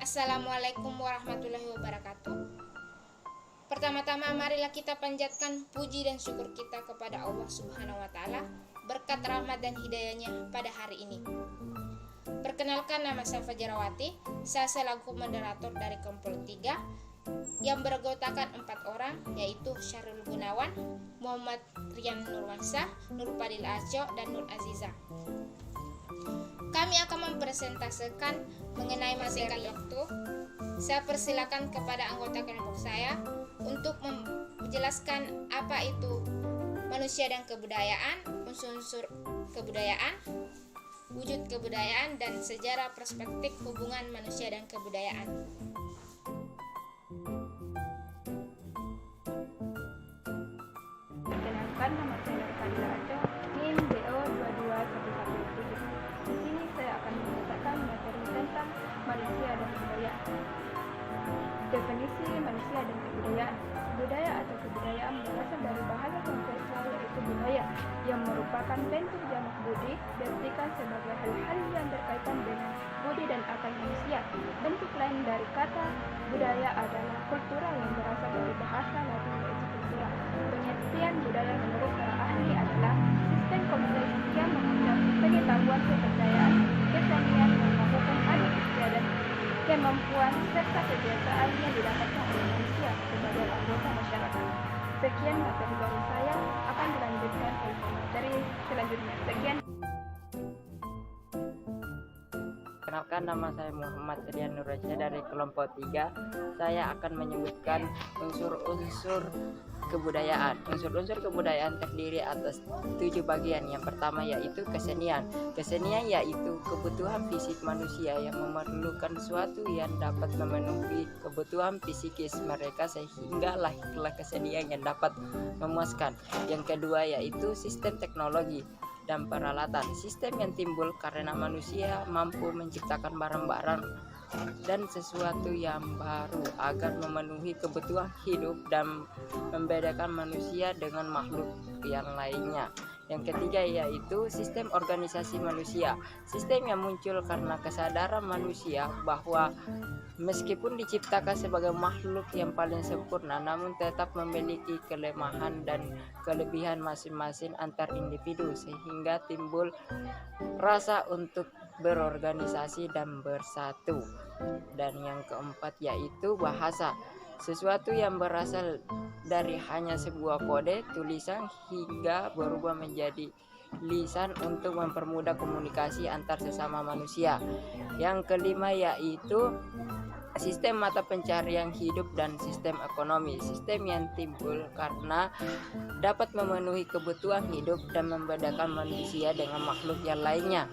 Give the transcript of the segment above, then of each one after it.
Assalamualaikum warahmatullahi wabarakatuh. Pertama-tama marilah kita panjatkan puji dan syukur kita kepada Allah Subhanahu wa taala berkat rahmat dan hidayahnya pada hari ini. Perkenalkan, nama saya Fajarawati. Saya selaku moderator dari Kompol 3 yang beranggotakan 4 orang, yaitu Syarul Gunawan, Muhammad Rian Nurwansyah, Nur Fadil Aco, dan Nur Aziza. Kami akan mempresentasikan mengenai materi waktu. Saya persilakan kepada anggota kelompok saya untuk menjelaskan apa itu manusia dan kebudayaan, unsur-unsur kebudayaan, wujud kebudayaan, dan sejarah perspektif hubungan manusia dan kebudayaan. Perkenalkan, nama saya Nur Fadil Aco, NIM BO 22117. Di sini saya akan membacakan materi tentang manusia dan kebudayaan. Definisi manusia dan kebudayaan. Budaya atau kebudayaan berasal dari bahasa Sanskerta, yaitu budaya, yang merupakan bentuk jamak budi, diartikan sebagai hal-hal yang berkaitan dengan budi dan akal manusia. Bentuk lain dari kata budaya adalah kultura, yang berasal dari bahasa Latin, yaitu kultura. Pengertian budaya menurut para ahli adalah sistem komunikasi yang mengucap pengetahuan, kepercayaan, kesenian, melakukan adat istiadat, kemampuan, serta kebiasaan yang didapatkan oleh manusia sebagai anggota masyarakat. Sekian materi dari saya, akan dilanjutkan oleh materi selanjutnya. Sekian. Perkenalkan, nama saya Muhammad Rian Nurwansyah dari kelompok 3. Saya akan menyebutkan unsur-unsur kebudayaan. Unsur-unsur kebudayaan terdiri atas 7 bagian. Yang pertama yaitu kesenian. Kesenian yaitu kebutuhan fisik manusia yang memerlukan sesuatu yang dapat memenuhi kebutuhan fisikis mereka sehingga lahirlah kesenian yang dapat memuaskan. Yang kedua yaitu sistem teknologi dan peralatan. Sistem yang timbul karena manusia mampu menciptakan barang-barang dan sesuatu yang baru agar memenuhi kebutuhan hidup dan membedakan manusia dengan makhluk yang lainnya. Yang ketiga yaitu sistem organisasi manusia. Sistem yang muncul karena kesadaran manusia bahwa meskipun diciptakan sebagai makhluk yang paling sempurna, namun tetap memiliki kelemahan dan kelebihan masing-masing antar individu, sehingga timbul rasa untuk berorganisasi dan bersatu. Dan yang keempat yaitu bahasa. Sesuatu yang berasal dari hanya sebuah kode tulisan hingga berubah menjadi lisan untuk mempermudah komunikasi antar sesama manusia. Yang kelima yaitu sistem mata pencarian hidup dan sistem ekonomi. Sistem yang timbul karena dapat memenuhi kebutuhan hidup dan membedakan manusia dengan makhluk yang lainnya.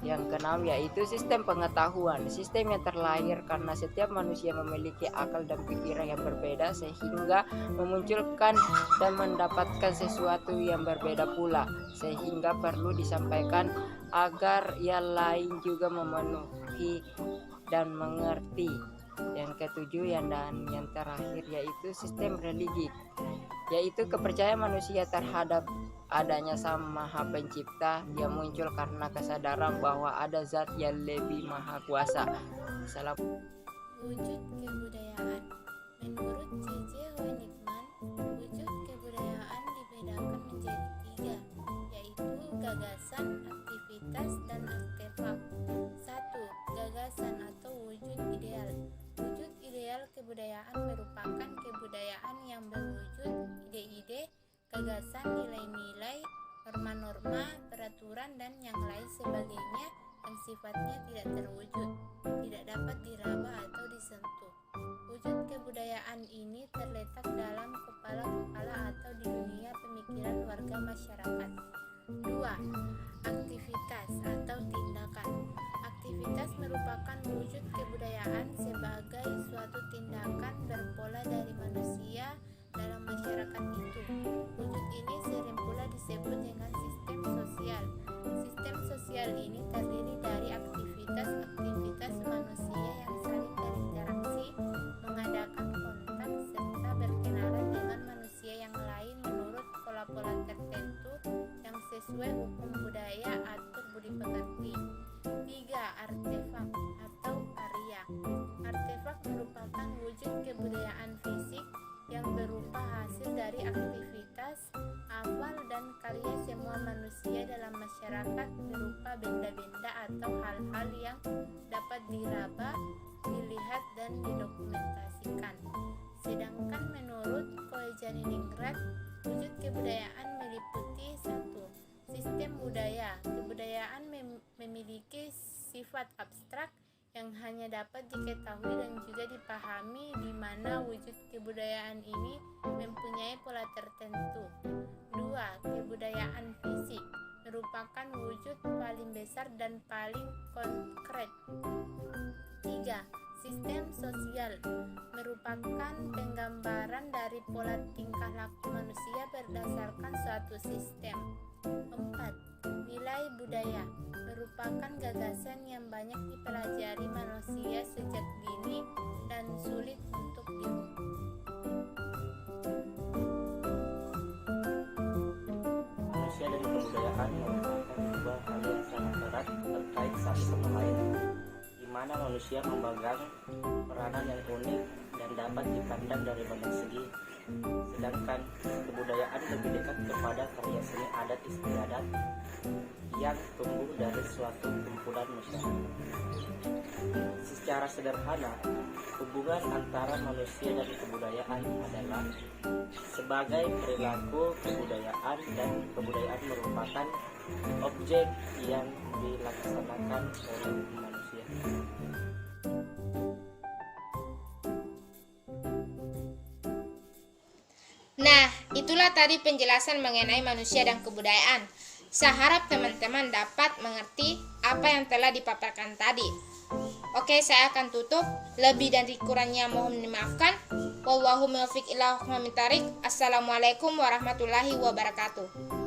Yang keenam yaitu sistem pengetahuan. Sistem yang terlahir karena setiap manusia memiliki akal dan pikiran yang berbeda sehingga memunculkan dan mendapatkan sesuatu yang berbeda pula, sehingga perlu disampaikan agar yang lain juga memenuhi dan mengerti. Yang ketujuh dan yang terakhir yaitu sistem religi, yaitu kepercayaan manusia terhadap adanya Sang Maha Pencipta yang muncul karena kesadaran bahwa ada zat yang lebih maha kuasa. Salam. Wujud kebudayaan. Menurut C.J. Hoenigman, wujud kebudayaan dibedakan menjadi 3, yaitu gagasan, aktivitas, dan artefak. 1. Gagasan atau wujud ideal. Wujud ideal kebudayaan merupakan kebudayaan yang berwujud ide-ide, gagasan, nilai-nilai, norma-norma, peraturan, dan yang lain sebagainya yang sifatnya tidak terwujud, tidak dapat diraba atau disentuh. Wujud kebudayaan ini terletak dalam kepala-kepala atau di dunia pemikiran warga masyarakat. 2. Aktivitas atau tindakan. Aktivitas merupakan wujud kebudayaan sebagai suatu tindakan berpola dari manusia dalam masyarakat itu. Wujud ini sering pula disebut dengan sistem sosial. Sistem sosial ini terdiri dari aktivitas-aktivitas manusia yang saling berinteraksi, mengadakan kontak, serta berkenalan dengan manusia yang lain menurut pola-pola tertentu yang sesuai hukum budaya atau budi pekerti. 3. Artefak atau karya. atau hal-hal yang dapat diraba, dilihat, dan didokumentasikan. Sedangkan menurut Khoejaningrat, wujud kebudayaan meliputi 1. Sistem budaya. Kebudayaan memiliki sifat abstrak yang hanya dapat diketahui dan juga dipahami, di mana wujud kebudayaan ini mempunyai pola tertentu. 2. Kebudayaan fisik merupakan wujud paling besar dan paling konkret. 3. Sistem sosial merupakan penggambaran dari pola tingkah laku manusia berdasarkan suatu sistem. 4. Nilai budaya merupakan gagasan yang banyak dipelajari manusia sejak dini dan sulit untuk diubah. Manusia dan kebudayaan merupakan dua hal yang sangat erat terkait satu sama lain, di mana manusia memegang peranan yang unik dan dapat dipandang dari banyak segi, sedangkan kebudayaan lebih dekat kepada karya seni adat istiadat yang tumbuh dari suatu kumpulan masyarakat. Secara sederhana, hubungan antara manusia dan kebudayaan adalah sebagai perilaku kebudayaan, dan kebudayaan merupakan objek yang dilaksanakan oleh manusia. Nah, itulah tadi penjelasan mengenai manusia dan kebudayaan. Saya harap teman-teman dapat mengerti apa yang telah dipaparkan tadi. Oke, saya akan tutup. Lebih dan kurangnya mohon dimaafkan. Wallahu muwaffiq ila aqwamit thoriq. Assalamualaikum warahmatullahi wabarakatuh.